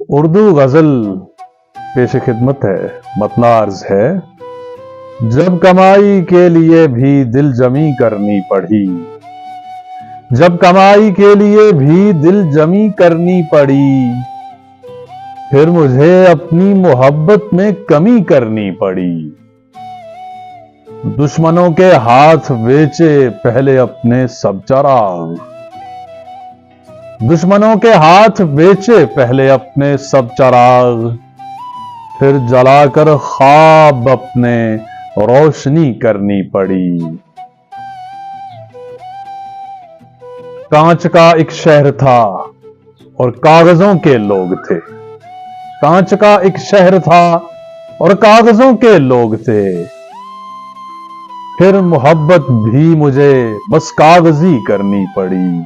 उर्दू गजल पेश खिदमत है, मतला अर्ज है। जब कमाई के लिए भी दिल जमी करनी पड़ी, जब कमाई के लिए भी दिल जमी करनी पड़ी, फिर मुझे अपनी मोहब्बत में कमी करनी पड़ी। दुश्मनों के हाथ बेचे पहले अपने सब चराग, दुश्मनों के हाथ बेचे पहले अपने सब चराग, फिर जलाकर ख्वाब अपने रोशनी करनी पड़ी। कांच का एक शहर था और कागजों के लोग थे, कांच का एक शहर था और कागजों के लोग थे। फिर मोहब्बत भी मुझे बस कागजी करनी पड़ी।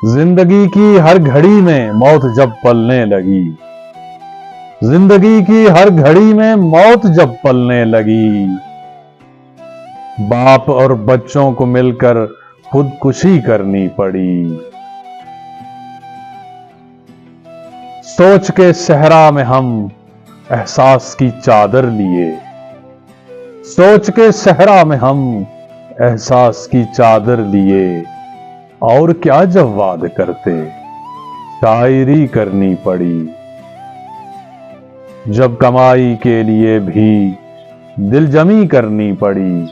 जिंदगी की हर घड़ी में मौत जब पलने लगी, जिंदगी की हर घड़ी में मौत जब पलने लगी, बाप और बच्चों को मिलकर खुदकुशी करनी पड़ी। सोच के सहरा में हम एहसास की चादर लिए, सोच के सहरा में हम एहसास की चादर लिए, और क्या जब वाद करते शायरी करनी पड़ी। जब कमाई के लिए भी दिल जमी करनी पड़ी,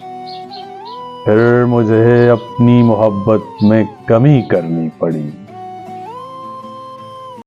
फिर मुझे अपनी मोहब्बत में कमी करनी पड़ी।